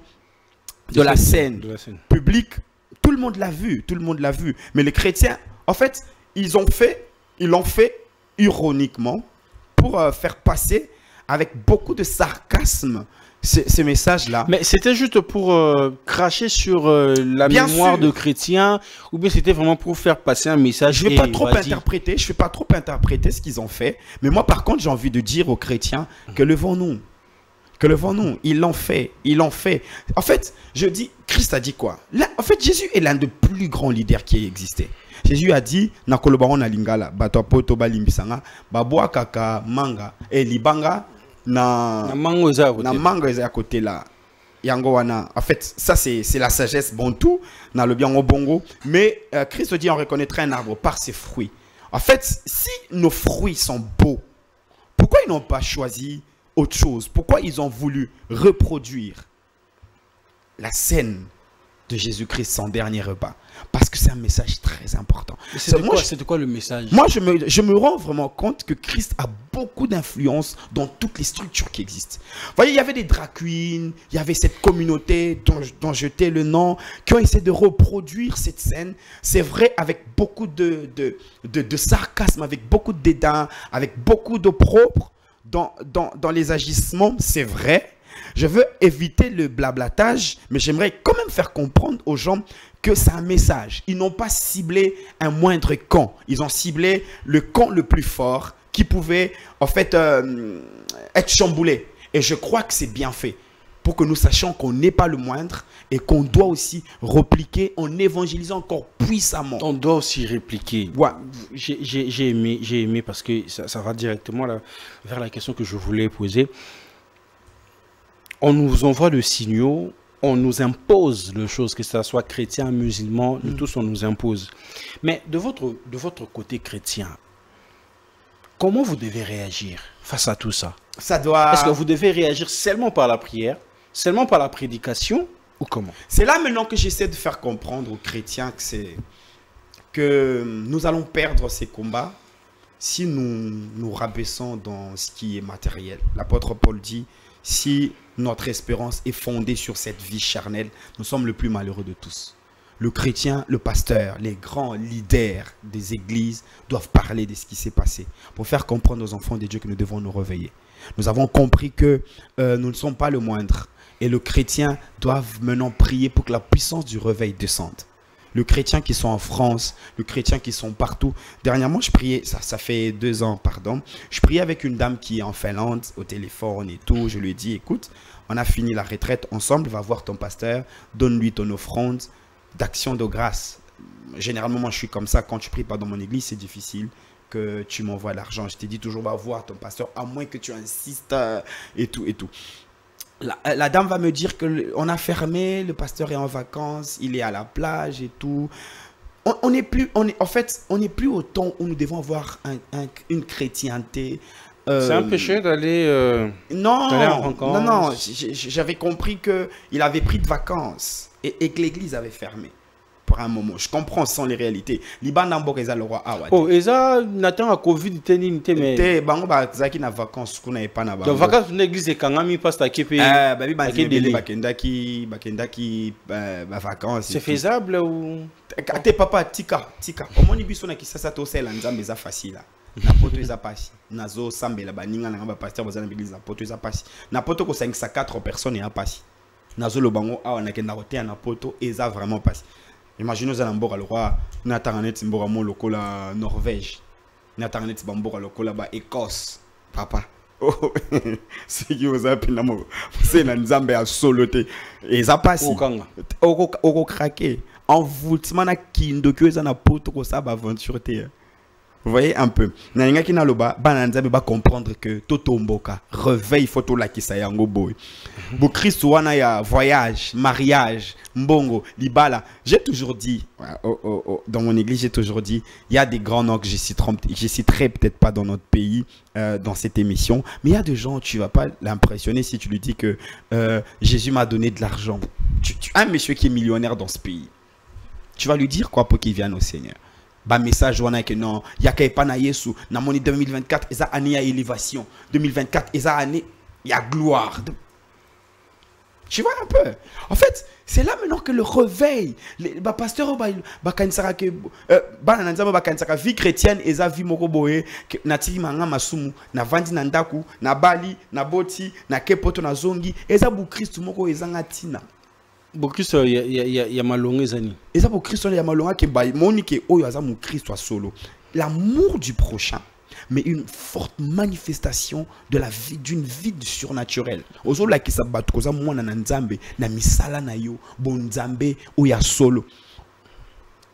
de la scène publique. Tout le monde l'a vu, tout le monde l'a vu. Mais les chrétiens, en fait, ils l'ont fait ironiquement pour faire passer avec beaucoup de sarcasme ces messages-là. Mais c'était juste pour cracher sur la mémoire de chrétiens, ou bien c'était vraiment pour faire passer un message? Je ne vais pas trop interpréter, ce qu'ils ont fait. Mais moi, par contre, j'ai envie de dire aux chrétiens que levons-nous. Que levons-nous. Ils l'ont fait. Ils l'ont fait. En fait, je dis, Christ a dit quoi? Là, en fait, Jésus est l'un des plus grands leaders qui ait existé. Jésus a dit, na kolobaron na lingala, bato poto balimbisanga, babwa kaka manga, et libanga na mango eza à côté là. Yango wana. En fait, ça c'est la sagesse bantou, na le bien au bongo. Mais Christ dit, on reconnaîtrait un arbre par ses fruits. En fait, si nos fruits sont beaux, pourquoi ils n'ont pas choisi autre chose? Pourquoi ils ont voulu reproduire la scène de Jésus-Christ, son dernier repas? Parce que c'est un message très important. C'était quoi le message? Moi, je me rends vraiment compte que Christ a beaucoup d'influence dans toutes les structures qui existent. Vous voyez, il y avait des drag queens, il y avait cette communauté dont je tais le nom, qui ont essayé de reproduire cette scène. C'est vrai, avec beaucoup de sarcasme, avec beaucoup de dédain, avec beaucoup d'opprobre dans les agissements, c'est vrai. Je veux éviter le blablatage, mais j'aimerais quand même faire comprendre aux gens que c'est un message. Ils n'ont pas ciblé un moindre camp. Ils ont ciblé le camp le plus fort qui pouvait en fait être chamboulé. Et je crois que c'est bien fait pour que nous sachions qu'on n'est pas le moindre et qu'on doit aussi répliquer en évangélisant encore puissamment. On doit aussi répliquer. Ouais. J'ai aimé parce que ça va directement vers la question que je voulais poser. On nous envoie le signaux, on nous impose les choses, que ce soit chrétien, musulman, de tous on nous impose. Mais de votre côté chrétien, comment vous devez réagir face à tout ça? Est-ce que vous devez réagir seulement par la prière, seulement par la prédication, ou comment? C'est là maintenant que j'essaie de faire comprendre aux chrétiens que nous allons perdre ces combats si nous nous rabaissons dans ce qui est matériel. L'apôtre Paul dit, si notre espérance est fondée sur cette vie charnelle, nous sommes le plus malheureux de tous. Le chrétien, le pasteur, les grands leaders des églises doivent parler de ce qui s'est passé pour faire comprendre aux enfants de Dieu que nous devons nous réveiller. Nous avons compris que nous ne sommes pas le moindre et le chrétien doit maintenant prier pour que la puissance du réveil descende. Les chrétiens qui sont en France, les chrétiens qui sont partout. Dernièrement, je priais, ça fait 2 ans, pardon. Je priais avec une dame qui est en Finlande, au téléphone et tout. Je lui ai dit, écoute, on a fini la retraite ensemble, va voir ton pasteur, donne-lui ton offrande d'action de grâce. Généralement, moi, je suis comme ça. Quand tu pries pas dans mon église, c'est difficile que tu m'envoies l'argent. Je t'ai dit toujours, va voir ton pasteur, à moins que tu insistes et tout, et tout. La dame va me dire qu'on a fermé, le pasteur est en vacances, il est à la plage et tout. On n'est plus au temps où nous devons avoir une chrétienté. C'est un péché d'aller en vacances. Non, j'avais compris qu'il avait pris de vacances et que l'église avait fermé. Pour un moment, je comprends sans les réalités. Liban d'abord le roi Awad. Oh, et ça n'attend à Covid mais bango ba zaki na vacances qu'on n'avait pas na donc vacances l'église quand même passe à Képi. Babi bakendaki vacances. C'est faisable ou ate papa tika omoni biso na kisasa to sela nzambe za facile. Na poto eza pasi. Nazo sambela baninga na ba pasteur bazana l'église na poto eza pasi. Na poto ko 504 personnes ya pasi. Nazo lo bango awa na kenda kote na poto eza vraiment pasi. Imaginez un mboka le roi n'attendait mboka mo lokola Norvège n'attendait mboka lokola ba Écosse papa oh c'est qui vous a pina mo c'est na nzambe a soloté et ça passe oko craquer en voutement na kindo que ça na poto ko ça ba aventure te. Vous voyez un peu. Nalinga ki na loba bananzabe ba comprendre que toto mboka réveil photo la ki sa yango boy. Bo Christ wana ya voyage, mariage, mbongo, libala. J'ai toujours dit dans mon église, j'ai toujours dit il y a des grands noms que je citerai peut-être pas dans notre pays dans cette émission, mais il y a des gens tu vas pas l'impressionner si tu lui dis que Jésus m'a donné de l'argent. Un monsieur qui est millionnaire dans ce pays. Tu vas lui dire quoi pour qu'il vienne au Seigneur? Bah message wana que non ya kay pa na Yesu na moni 2024 eza année ya élévation 2024 eza année ya gloire. Tu vois un peu. En fait, c'est là maintenant que le réveil ba pasteur ba kanisaka que ba na nzamba ba kanisaka vie chrétienne eza vie moko boye na tiki manga masumu na vandi na ndaku na bali na boti na kepoto na zongi eza bu Christ moko eza ngatina. Christ ya malonga ezani. Eza pour Christ ya malonga ke ba monique oyo aza mu Christ solo. L'amour du prochain, mais une forte manifestation de la vie d'une vie surnaturelle. Ozola ki sabat koza mwana na nzambe na misala na yo bon nzambe oya solo.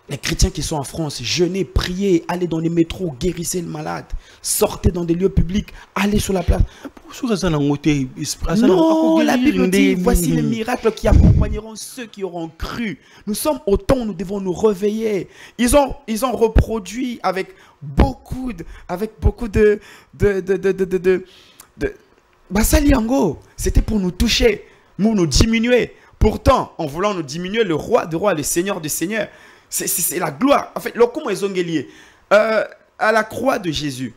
Les chrétiens qui sont en France, jeûnez, priez, allez dans les métros, guérissez le malade, sortez dans des lieux publics, allez sur la place. Non, la Bible dit, voici les miracles qui accompagneront ceux qui auront cru. Nous sommes au temps où nous devons nous réveiller. Ils ont reproduit avec beaucoup de Basaliango. C'était pour nous toucher, pour nous diminuer. Pourtant, en voulant nous diminuer, le roi des rois, le seigneur des seigneurs, c'est la gloire. En fait, comment ils ont lié à la croix de Jésus,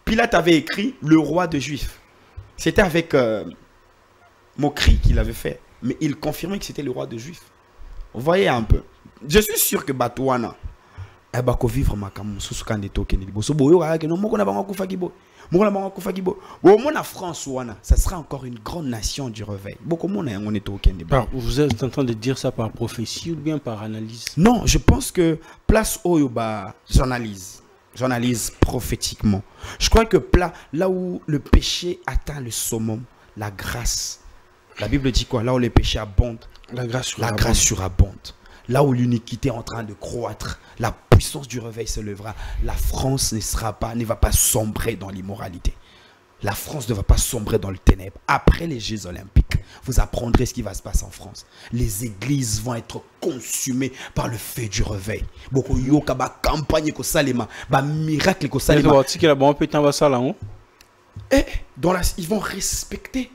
Pilate avait écrit le roi des Juifs. C'était avec moquerie qu'il avait fait. Mais il confirmait que c'était le roi des Juifs. Vous voyez un peu. Je suis sûr que Batouana, elle va vivre ma cam sous ce candidat qui n'est pas la France, ça sera encore une grande nation du réveil. Vous êtes en train de dire ça par prophétie ou bien par analyse? Non, je pense que place Oyoba, j'analyse prophétiquement. Je crois que là où le péché atteint le summum, la grâce. La Bible dit quoi? Là où le péché abonde, la grâce surabonde. Là où l'iniquité est en train de croître, la puissance du réveil se lèvera. La France ne va pas sombrer dans l'immoralité. La France ne va pas sombrer dans le ténèbre. Après les Jeux Olympiques, vous apprendrez ce qui va se passer en France. Les églises vont être consumées par le feu du réveil. Beaucoup yoka ba campagne ko salema, ba miracle ko salema. Ils vont respecter.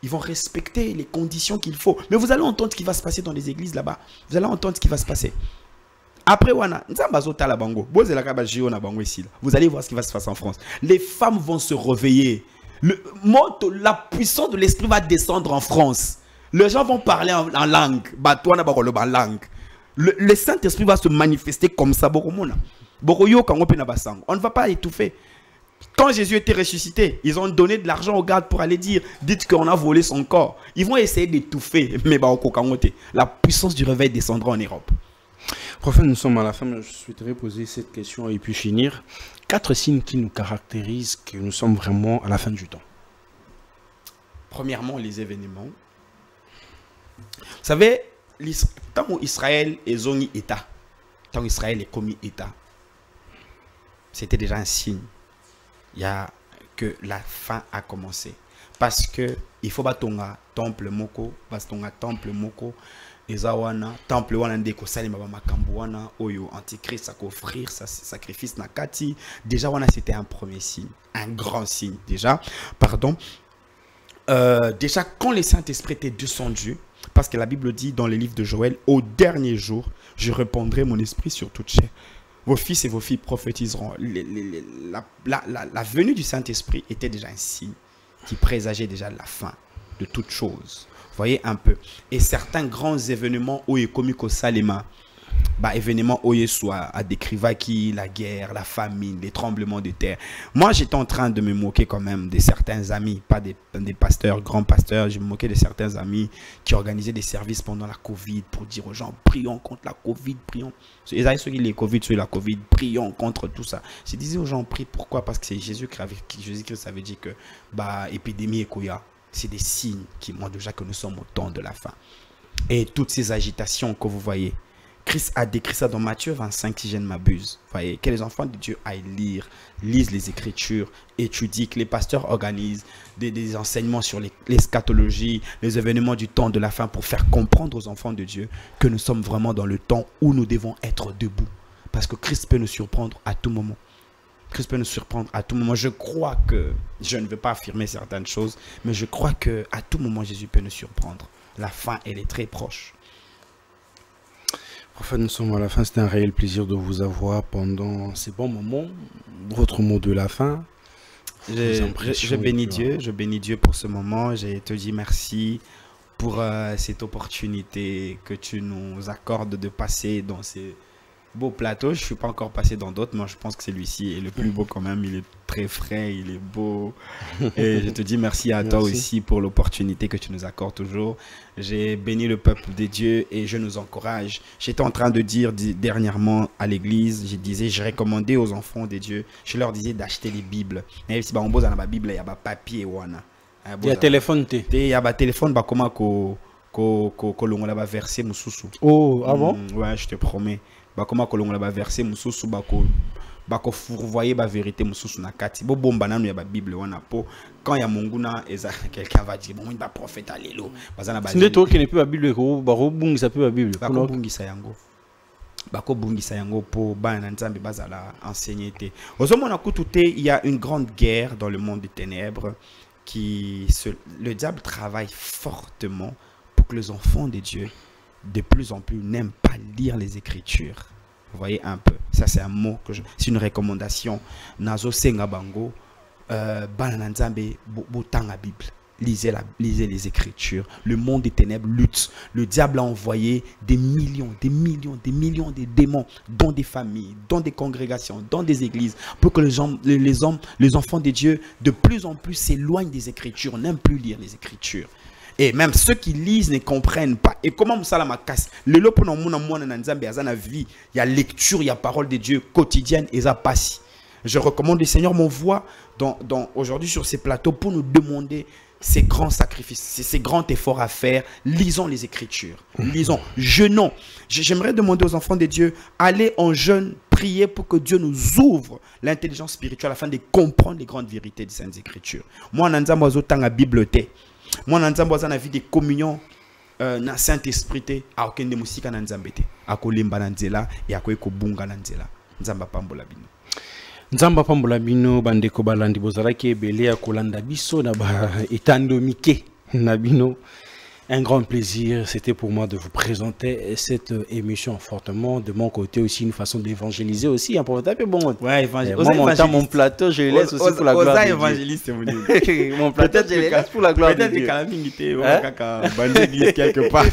Ils vont respecter les conditions qu'il faut. Mais vous allez entendre ce qui va se passer dans les églises là-bas. Vous allez entendre ce qui va se passer. Après, vous allez voir ce qui va se passer en France. Les femmes vont se réveiller. La puissance de l'esprit va descendre en France. Les gens vont parler en langue. Le Saint-Esprit va se manifester comme ça. On ne va pas étouffer. Quand Jésus était ressuscité, ils ont donné de l'argent aux gardes pour aller dire, dites qu'on a volé son corps. Ils vont essayer d'étouffer, mais la puissance du réveil descendra en Europe. Prophète, nous sommes à la fin, mais je souhaiterais poser cette question et puis finir. 4 signes qui nous caractérisent que nous sommes vraiment à la fin du temps. Premièrement, les événements. Vous savez, tant qu'Israël est zone État, tant qu'Israël est commis État, c'était déjà un signe. Il y a que la fin a commencé. Parce que il faut batonga temple moko, bastonga temple moko, ezawana temple wana ndeko salima ba makambo wana oyo antichrist a offrir sa sacrifice na kati. Déjà wana c'était un premier signe, un grand signe déjà. Pardon. Déjà quand le Saint-Esprit était descendu, parce que la Bible dit dans le livre de Joël, au dernier jour, je répandrai mon esprit sur toute chair. Vos fils et vos filles prophétiseront. La venue du Saint-Esprit était déjà un signe qui présageait déjà la fin de toute chose. Vous voyez un peu. Et certains grands événements où il est commis au Salema, bah, événements où il soit à décrire qui la guerre, la famine, les tremblements de terre. Moi, j'étais en train de me moquer quand même de certains amis, pas des pasteurs, grands pasteurs. Je me moquais de certains amis qui organisaient des services pendant la Covid pour dire aux gens, prions contre la Covid, prions. Ils avaient ceux qui les Covid, sur la Covid, prions contre tout ça. Je disais aux gens, prie, pourquoi? Parce que c'est Jésus-Christ avait dit que bah, épidémie et koya, c'est des signes qui montrent déjà que nous sommes au temps de la fin. Et toutes ces agitations que vous voyez, Christ a décrit ça dans Matthieu 25, si je ne m'abuse. Voyez, que les enfants de Dieu aillent lisent les Écritures, étudient, que les pasteurs organisent des enseignements sur l'eschatologie, les événements du temps de la fin pour faire comprendre aux enfants de Dieu que nous sommes vraiment dans le temps où nous devons être debout. Parce que Christ peut nous surprendre à tout moment. Christ peut nous surprendre à tout moment. Je crois que, je ne veux pas affirmer certaines choses, mais je crois qu'à tout moment, Jésus peut nous surprendre. La fin, elle est très proche. Enfin, nous sommes à la fin. C'était un réel plaisir de vous avoir pendant ces bons moments. Votre mot de la fin. Je bénis Dieu pour ce moment. Je te dis merci pour cette opportunité que tu nous accordes de passer dans ces beaux plateaux. Je ne suis pas encore passé dans d'autres, mais je pense que celui-ci est le plus beau quand même. Il est très frais, il est beau. Et je te dis merci à toi aussi pour l'opportunité que tu nous accordes toujours. J'ai béni le peuple de Dieu et je nous encourage. J'étais en train de dire dernièrement à l'église, je recommandais aux enfants de Dieu, je leur disais d'acheter les Bibles. Et si on pose dans la Bible, il y a un papier. Il y a téléphone. Il y a un téléphone, comment on a versé Moussoussou. Oh, ah bon? Ouais, je te promets. Comment on a versé Moussoussou, fourvoyer la vérité Moussoussou na kati. Bo bomba nanu ya ba Bible wana po. Quand il y a monguna, quelqu'un va dire bon, il va prophète allélo. Ce n'est toi qui n'est plus la Bible, baro bungi ça peut la Bible. Bako bungi sayango. Bako bungi sayango po bana nzambe bazala enseigner te. Ozomona kututé, il y a une grande guerre dans le monde des ténèbres le diable travaille fortement pour que les enfants de Dieu de plus en plus n'aiment pas lire les Écritures. Vous voyez un peu. Ça, c'est un mot que c'est une recommandation. Nazo senga bango, bananzambe botanga Bible. Lisez les Écritures. Le monde des ténèbres lutte. Le diable a envoyé des millions de démons dans des familles, dans des congrégations, dans des églises, pour que les enfants de Dieu de plus en plus s'éloignent des Écritures, n'aiment plus lire les Écritures. Et même ceux qui lisent ne comprennent pas. Et comment ça la casse? Le lot pour nous vie, il y a lecture, il y a parole de Dieu quotidienne et ça passe. Je recommande le Seigneur m'envoie aujourd'hui sur ces plateaux pour nous demander ces grands sacrifices, ces grands efforts à faire. Lisons les Écritures. Lisons, jeûnons. J'aimerais demander aux enfants de Dieu, allez en jeûne, prier pour que Dieu nous ouvre l'intelligence spirituelle afin de comprendre les grandes vérités des Saintes Écritures. Moi, je suis en bibliothèque. Moi, je suis en vie de communion na Saint-Esprit te akende musika na nzambe te akolemba na nzela et akoyekobunga na nzela. Nzamba pambola bino. Nzamba pambola bino bandeko balandi bozalaki ebele ya kolanda biso na ba etandomike na bino. Un grand plaisir, c'était pour moi de vous présenter cette émission fortement. De mon côté aussi, une façon d'évangéliser aussi. Un peu bon. Ouais, mon plateau, je le laisse aussi pour la gloire de Dieu. Évangéliste, mon plateau, je le laisse pour la gloire de Dieu. Quelque part.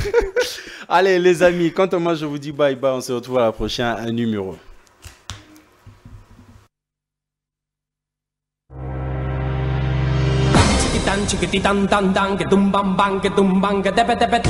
Allez, les amis, quant à moi, je vous dis bye bye. On se retrouve à la prochaine numéro. Chiquititan, chiquititan, tan, tan, que tumban, ban, que tumban, que tepe, tepe.